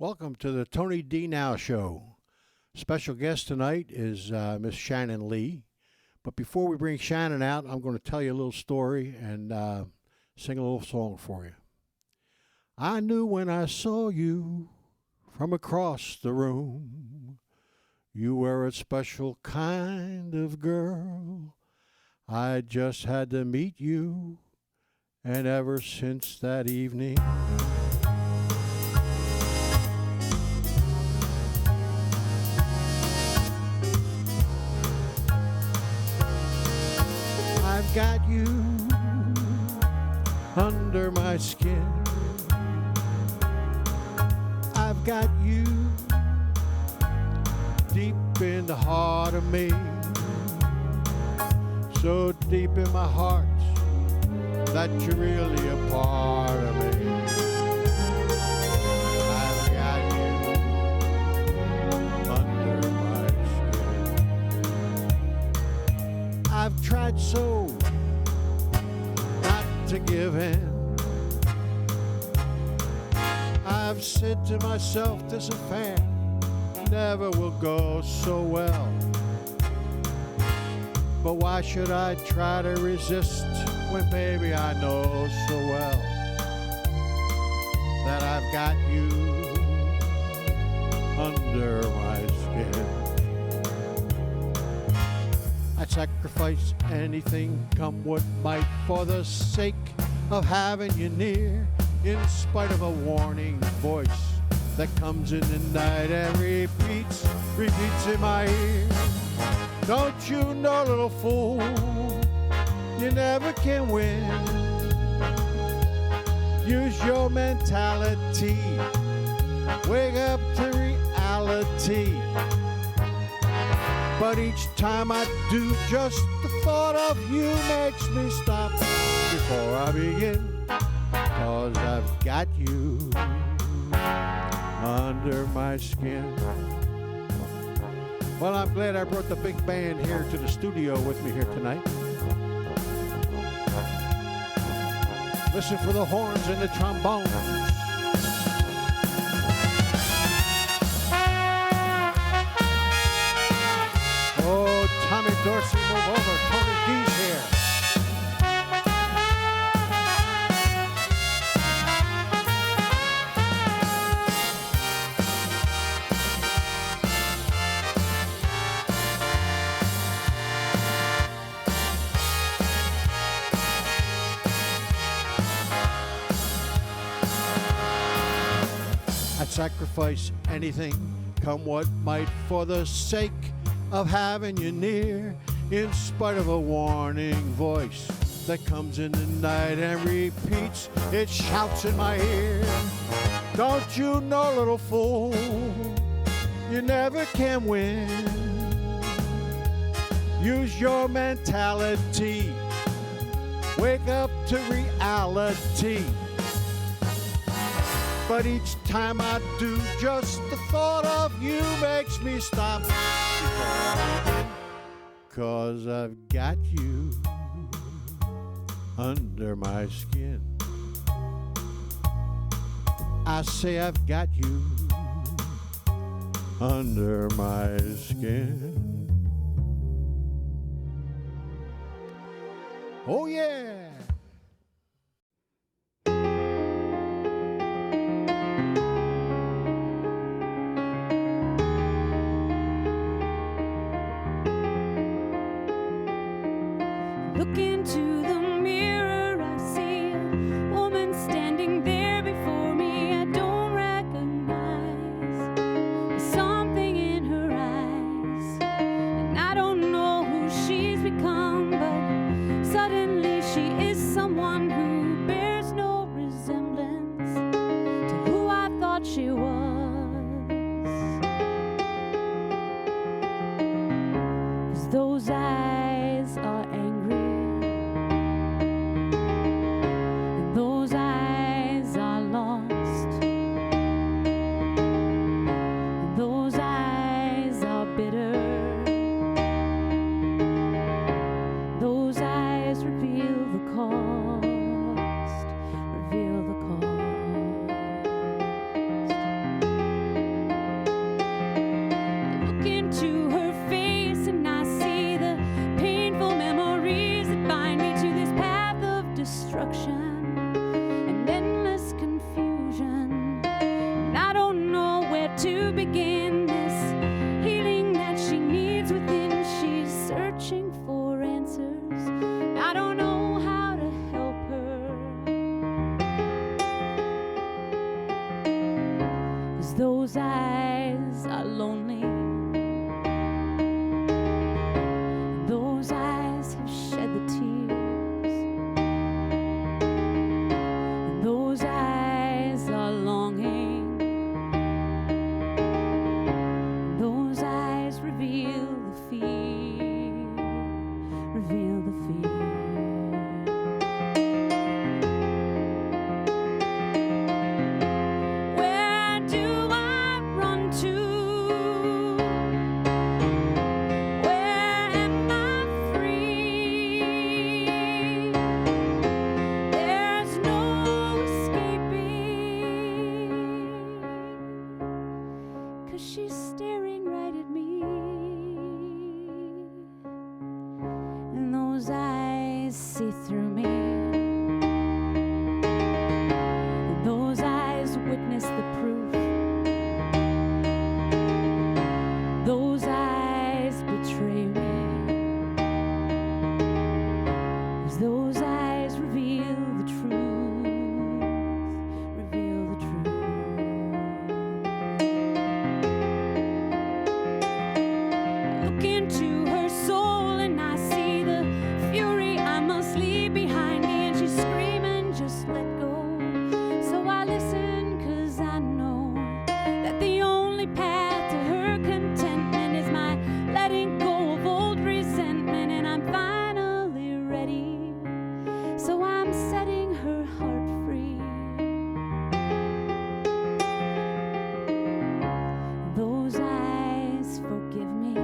Welcome to the Tony D. Now Show. Special guest tonight is Miss Shannon Lee. But before we bring Shannon out, I'm going to tell you a little story and sing a little song for you. I knew when I saw you from across the room, you were a special kind of girl. I just had to meet you, and ever since that evening, I've got you under my skin. I've got you deep in the heart of me, so deep in my heart that you're really a part of me. I've got you under my skin. I've tried so not to give in. I've said to myself, this affair never will go so well. But why should I try to resist when, baby, I know so well that I've got you under my skin. I'd sacrifice anything, come what might, for the sake of having you near, in spite of a warning voice that comes in the night and repeats in my ear. Don't you know, little fool, you never can win. Use your mentality, wake up to reality. But each time I do, just the thought of you makes me stop before I begin. 'Cause I've got you under my skin. Well, I'm glad I brought the big band here to the studio with me here tonight. Listen for the horns and the trombones. Oh, Tommy Dorsey, move over. Tony D's here. I'd sacrifice anything, come what might, for the sake of having you near, in spite of a warning voice that comes in the night and repeats, it shouts in my ear. Don't you know, little fool, you never can win. Use your mentality, wake up to reality. But each time I do, just the thought of you makes me stop. 'Cause I've got you under my skin. I say I've got you under my skin. Oh yeah! Look into the mirror, I see a woman standing there before me. I don't recognize. There's something in her eyes, and I don't know who she's become, but suddenly she is 'cause those eyes are lonely. Those eyes have shed the tears. Those eyes are longing. Those eyes reveal the fear, reveal the fear. Where do I run to? Where am I free? There's no escaping, 'cause she's staring right at me. And those eyes see through me. And those eyes witness the proof. Those eyes betray me. 'Cause those eyes reveal the truth, reveal the truth. Look into her soul and I see the fury I must leave behind me, and she's screaming, just let go. So I listen, 'cause I know that the only path to her contentment is my letting go of old resentment, and I'm finally ready. So I'm setting her heart free. Those eyes forgive me.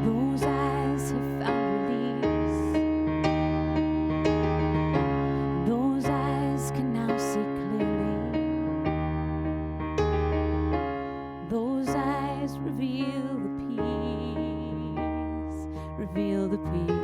Those eyes have found release. Those eyes can now see clearly. Those eyes reveal the peace, reveal the peace.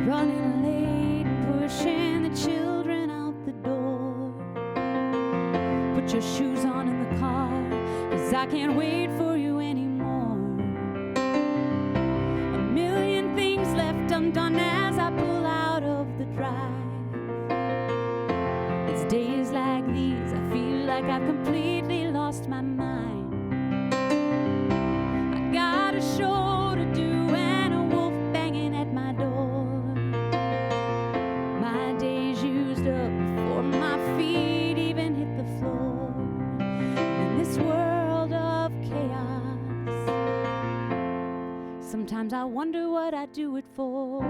Running late, pushing the children out the door. Put your shoes on in the car, 'cause I can't wait for you anymore. A million things left undone as I pull out of the drive. It's days like these I feel like I've completely lost my mind. I got a show to do and a wolf banging at my door. My day's used up before my feet even hit the floor. In this world of chaos, sometimes I wonder what I do it for.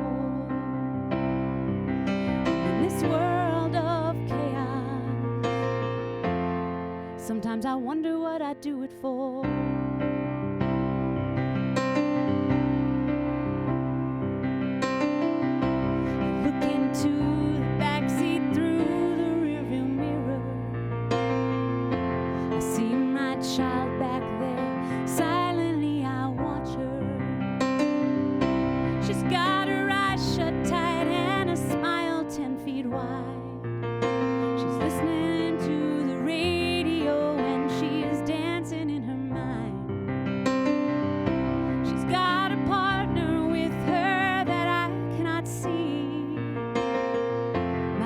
In this world of chaos, sometimes I wonder what I do it for. Look into the backseat through the rearview mirror. I see my child back there. Silently I watch her. She's got her eyes shut tight and a smile 10 feet wide. She's listening to the radio and she is dancing in her mind. She's got a partner with her that I cannot see.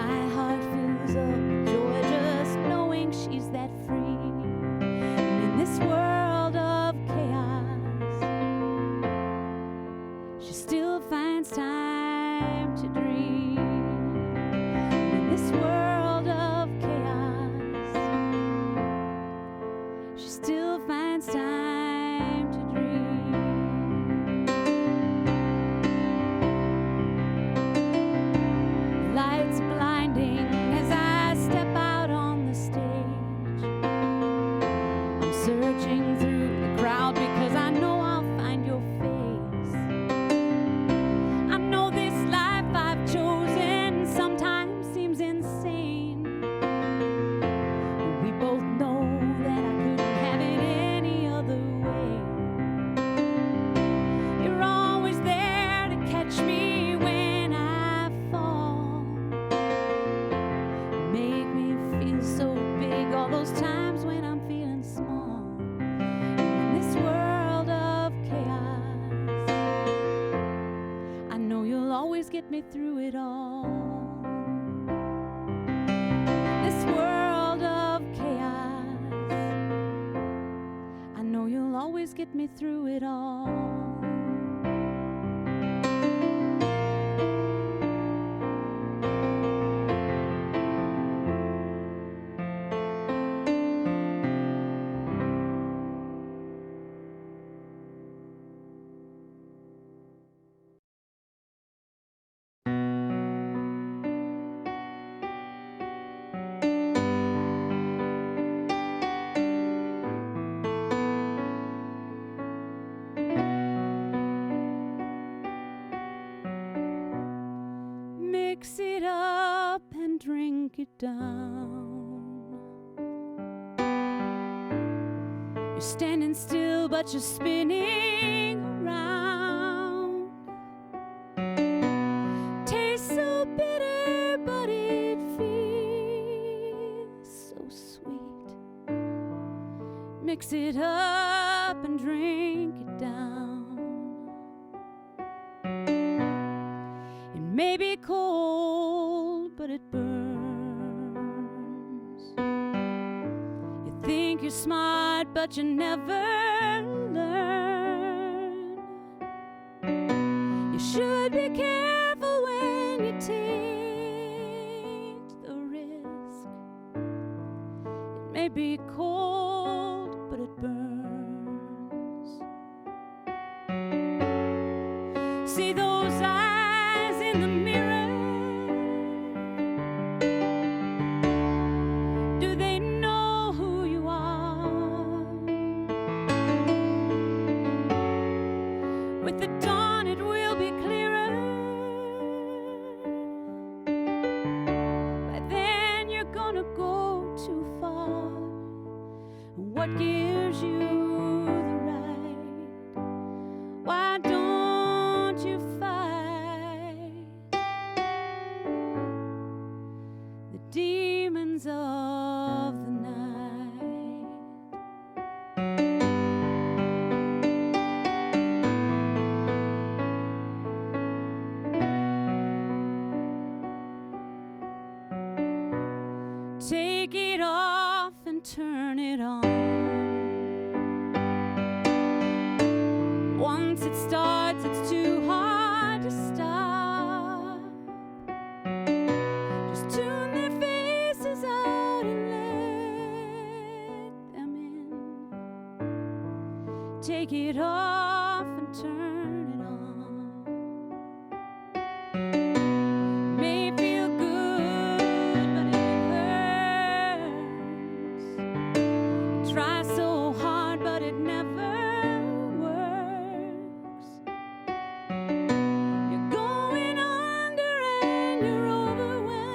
My heart fills up with joy just knowing she's that free. And in this world of chaos, she still finds time to dream. In this world of chaos, she still finds time to dream. Lights blinding as I step out on the stage. I'm searching through the crowd because I know I'll find your face. I know always get me through it all. This world of chaos, I know you'll always get me through it all. Mix it up and drink it down. You're standing still, but you're spinning around. Tastes so bitter, but it feels so sweet. Mix it up and drink it down. May be cold, but it burns. You think you're smart, but you never learn. You should be careful when you take the risk. It may be cold, but it burns. See those eyes in the mirror? Do they know who you are? With the dawn it will be clearer. By then you're gonna go too far. What gives you the right? Why don't you fight the demons of the night? Take it off and turn it on. Once it starts, it's too hard to stop. Just tune their faces out and let them in. Take it off and turn it on. May feel good, but it hurts. Try so hard, but it never works. You're going under and you're overwhelmed.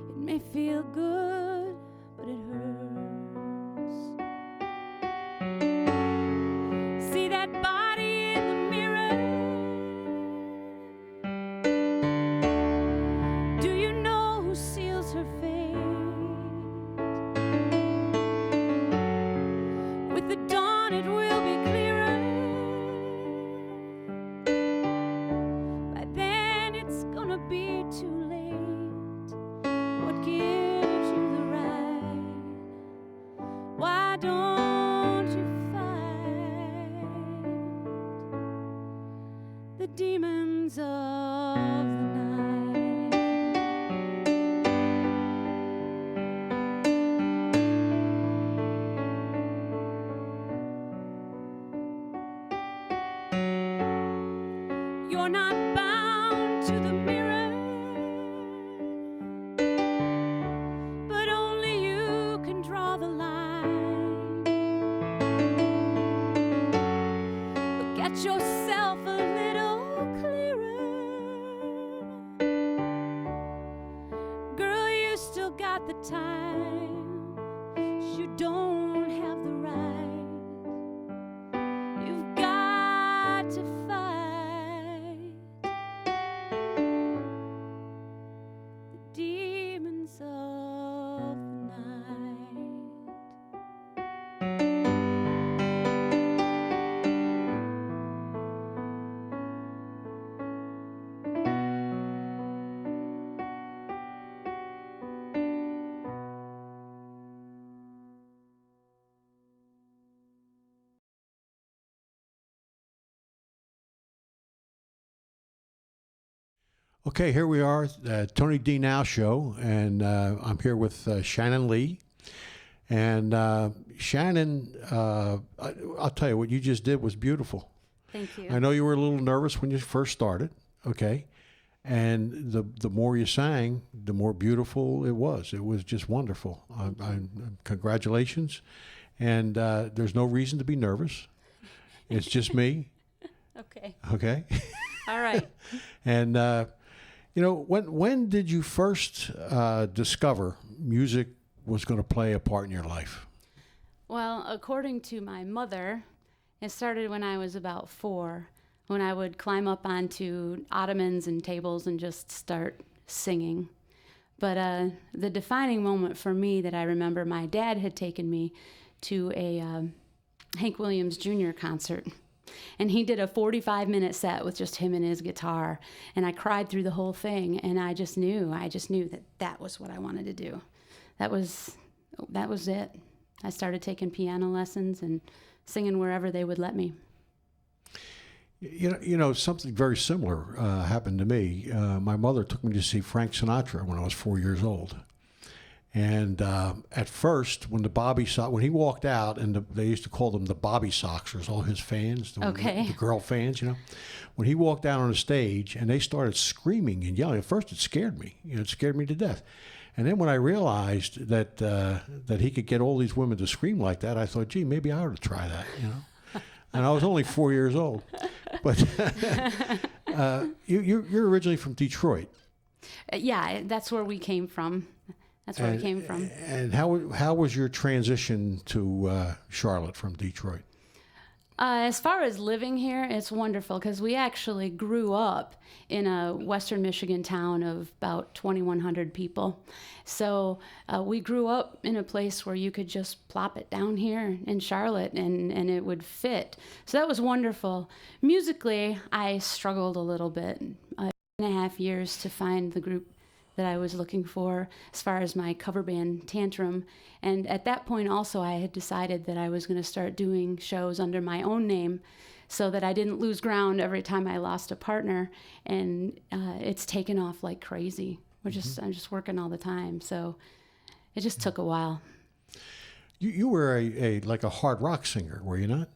It may feel good, but it hurts. See that body in the mirror? Do you know who seals her fate? With the dawn it will be clearer. By then it's gonna be too late. What gives you the right? Why don't you fight the demons of the night? You're not bound to the mirror, but only you can draw the line. Look at yourself a little clearer. Girl, you still got the time. You don't have the right. You've got to fight the demons of the night. Okay, here we are, Tony D. Now Show, and I'm here with Shannon Lee. And Shannon, I'll tell you, what you just did was beautiful. Thank you. I know you were a little nervous when you first started, okay? And the more you sang, the more beautiful it was. It was just wonderful. Congratulations. And there's no reason to be nervous. It's just me, Okay. okay? All right. And you know, when did you first discover music was going to play a part in your life? Well, according to my mother, it started when I was about 4, when I would climb up onto ottomans and tables and just start singing. But the defining moment for me that I remember, my dad had taken me to a Hank Williams Jr. concert. And he did a 45-minute set with just him and his guitar. And I cried through the whole thing. And I just knew that that was what I wanted to do. That was it. I started taking piano lessons and singing wherever they would let me. You know, something very similar happened to me. My mother took me to see Frank Sinatra when I was 4 years old. And at first, when he walked out, and they used to call them the Bobby Soxers, all his fans, the girl fans, you know. When he walked out on the stage and they started screaming and yelling, at first it scared me. You know, it scared me to death. And then when I realized that that he could get all these women to scream like that, I thought, gee, maybe I ought to try that, you know. And I was only 4 years old. But you're originally from Detroit. Yeah, that's where we came from. That's where we came from. And how was your transition to Charlotte from Detroit? As far as living here, it's wonderful because we actually grew up in a western Michigan town of about 2,100 people. So we grew up in a place where you could just plop it down here in Charlotte and it would fit. So that was wonderful. Musically, I struggled a little bit, 2.5 years to find the group that I was looking for as far as my cover band Tantrum. And at that point also I had decided that I was going to start doing shows under my own name so that I didn't lose ground every time I lost a partner. And it's taken off like crazy. I'm just working all the time. So it just took a while. You were like a hard rock singer, were you not?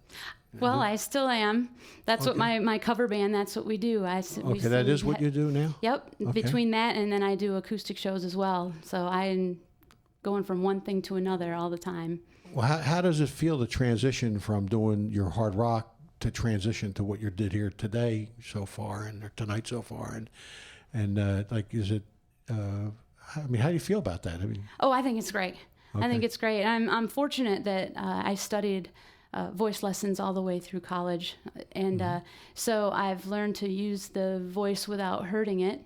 Well, I still am. That's what my cover band, that's what we do. That is what you do now? Yep. Okay. Between that and then I do acoustic shows as well. So I'm going from one thing to another all the time. Well, how does it feel to transition from doing your hard rock to transition to what you did here today so far and tonight so far? And like, is it, I mean, how do you feel about that? I mean, I think it's great. Okay. I think it's great. I'm fortunate that I studied voice lessons all the way through college. And so I've learned to use the voice without hurting it.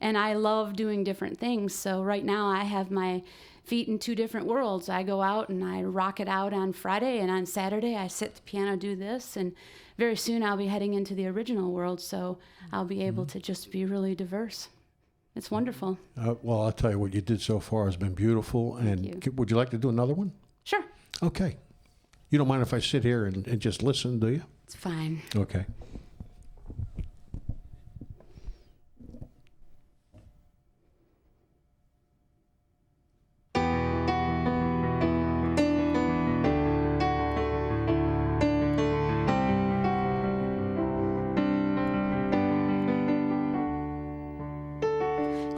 And I love doing different things. So right now I have my feet in 2 different worlds. I go out and I rock it out on Friday, and on Saturday I sit at the piano, do this, and very soon I'll be heading into the original world. So I'll be able to just be really diverse. It's wonderful. Well, I'll tell you, what you did so far has been beautiful. And would you like to do another one? Sure. Okay. You don't mind if I sit here and just listen, do you? It's fine. Okay.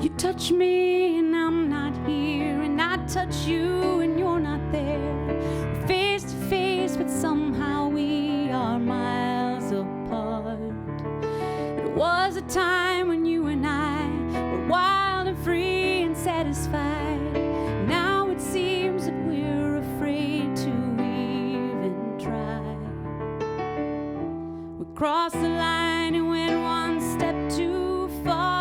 You touch me and I'm not here, and I touch you and you're not there. We're face to face, but somehow we are miles apart. There was a time when you and I were wild and free and satisfied. Now it seems that we're afraid to even try. We crossed the line and went one step too far.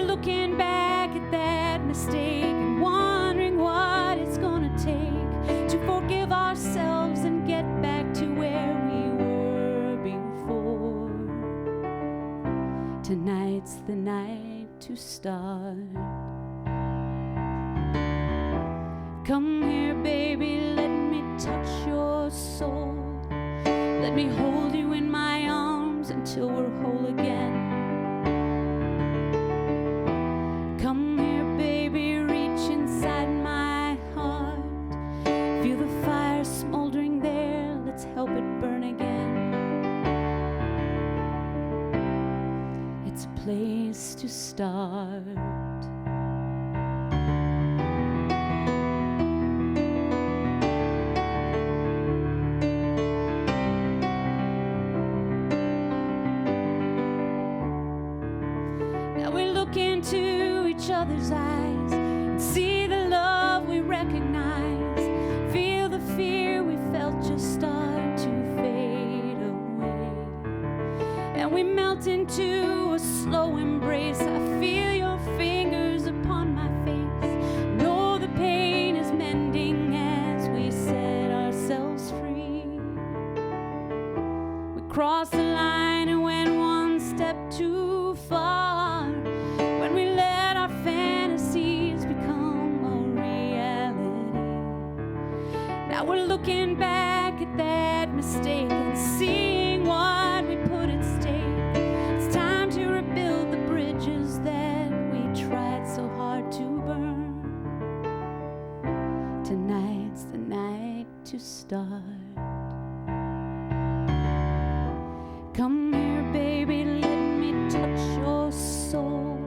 Looking back at that mistake and wondering what it's gonna take to forgive ourselves and get back to where we were before. Tonight's the night to start. Come here, baby, let me touch your soul. me hold you in my arms until we're whole again. Come here, baby, reach inside my heart. Feel the fire smoldering there, let's help it burn again. It's a place to start. Now we look into each other's eyes and see the love we recognize. Feel the fear we felt just start to fade away. And we melt into a slow embrace. I feel your fingers upon my face. Know the pain is mending as we set ourselves free. We cross the line and went one step too far. When we let our fantasies become a reality. Now we're looking back at that mistake and seeing what we put at stake. It's time to rebuild the bridges that we tried so hard to burn. Tonight's the night to start. Come here, baby, let me touch your soul.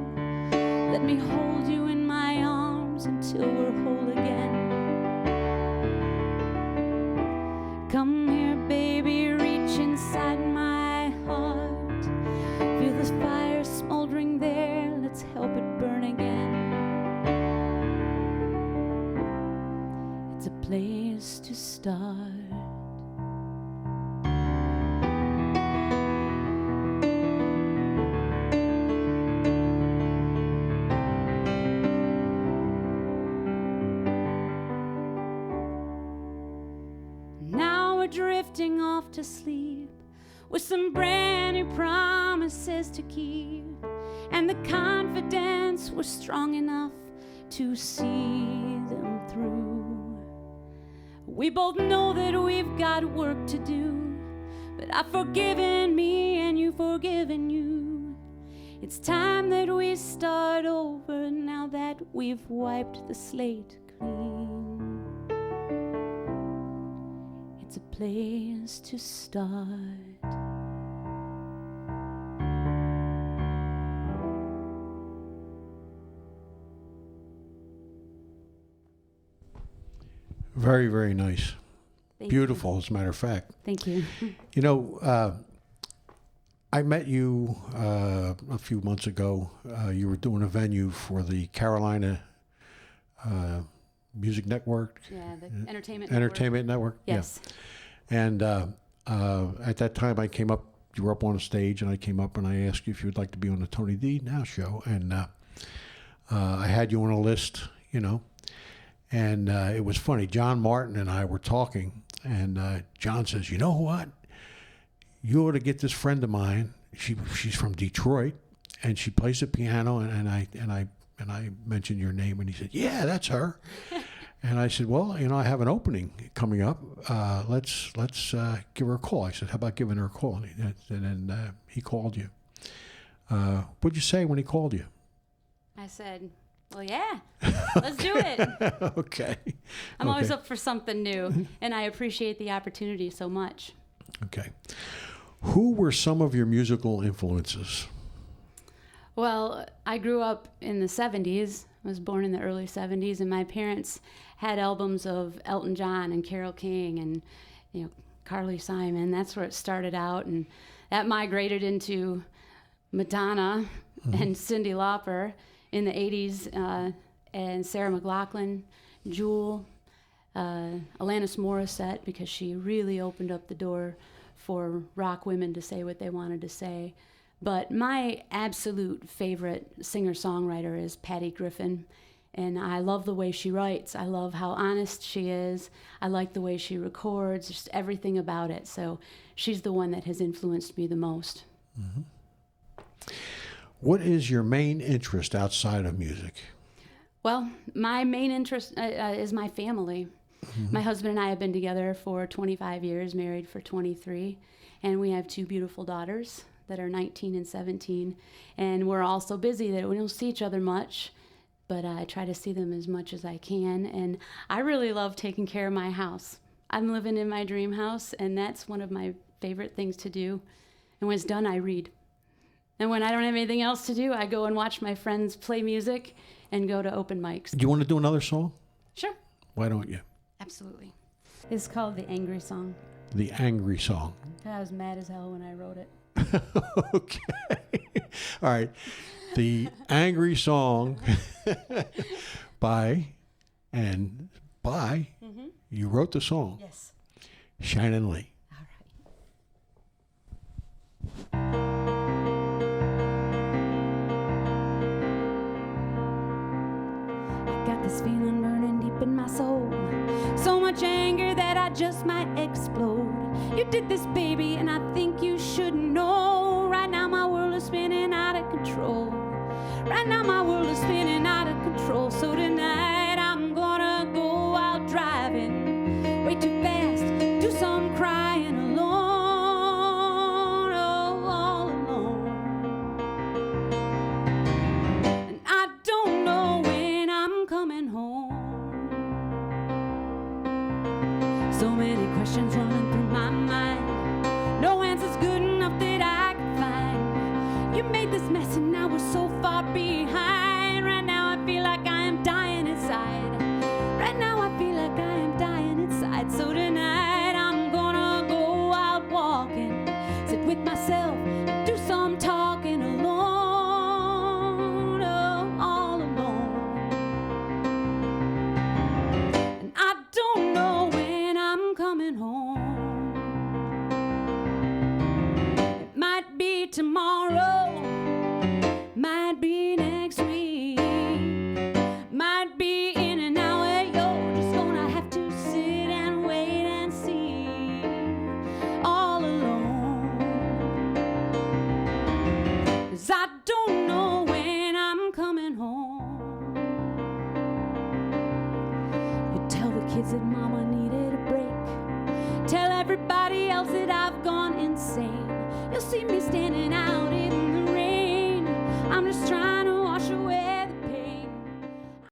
Let me hold you in my arms until we're whole again. Come here, baby, reach inside my heart. Feel this fire smoldering there, let's help it burn again. It's a place to start. Now we're drifting off to sleep with some brand new promises to keep, and the confidence we're strong enough to see them through. We both know that we've got work to do, but I've forgiven me and you've forgiven you. It's time that we start over now that we've wiped the slate clean. It's a place to start. Very, very nice. Thank Beautiful, as a matter of fact. You. Thank you. You know, I met you a few months ago. You were doing a venue for the Carolina Music Network. Yeah, the entertainment. Entertainment Network. Yes. Yeah. And at that time, I came up. You were up on a stage, and I came up and I asked you if you would like to be on the Tony D Now show. And I had you on a list, you know. And it was funny. John Martin and I were talking, and John says, "You know what? You ought to get this friend of mine. She's from Detroit, and she plays the piano." And I mentioned your name, and he said, "Yeah, that's her." And I said, "Well, you know, I have an opening coming up. Let's give her a call." I said, "How about giving her a call?" And then he called you. What'd you say when he called you? I said, "Well, yeah, let's do it." Okay. I'm always up for something new, and I appreciate the opportunity so much. Okay. Who were some of your musical influences? Well, I grew up in the 70s. I was born in the early 70s, and my parents had albums of Elton John and Carole King and, you know, Carly Simon. That's where it started out, and that migrated into Madonna and Cyndi Lauper in the 80s, and Sarah McLachlan, Jewel, Alanis Morissette, because she really opened up the door for rock women to say what they wanted to say. But my absolute favorite singer-songwriter is Patty Griffin, and I love the way she writes. I love how honest she is. I like the way she records, just everything about it. So she's the one that has influenced me the most. Mm-hmm. What is your main interest outside of music? Well, my main interest is my family. My husband and I have been together for 25 years, married for 23, and we have 2 beautiful daughters that are 19 and 17. And we're all so busy that we don't see each other much, but I try to see them as much as I can. And I really love taking care of my house. I'm living in my dream house, and that's one of my favorite things to do. And when it's done, I read. And when I don't have anything else to do, I go and watch my friends play music and go to open mics. Do you want to do another song? Sure. Why don't you? Absolutely. It's called The Angry Song. The Angry Song. I was mad as hell when I wrote it. Okay. All right. The Angry Song by, you wrote the song, Yes. Shannon Lee. All right. I got this feeling burning deep in my soul. So much anger that I just might explode. You did this, baby, and I think you should know. Right now my world is spinning out of control. Right now my world is spinning out of control. So tonight I'm gonna go out driving way too fast, do some crying alone, oh, all alone. And I don't know when I'm coming home. So many questions running through my mind. No answer's good enough that I can find. You made this mess and now we're so far behind. Right now I feel like I am dying inside. Right now I feel like I am dying inside. So tonight I'm gonna go out walking, sit with myself and do some talking alone, oh, all alone. And I don't know when I'm coming home. It might be tomorrow, might be next week, might be in an hour. You're just gonna have to sit and wait and see, all alone. 'Cause I don't know when I'm coming home. You tell the kids that mama needed a break. Tell everybody else that I've gone insane. You'll see me standing out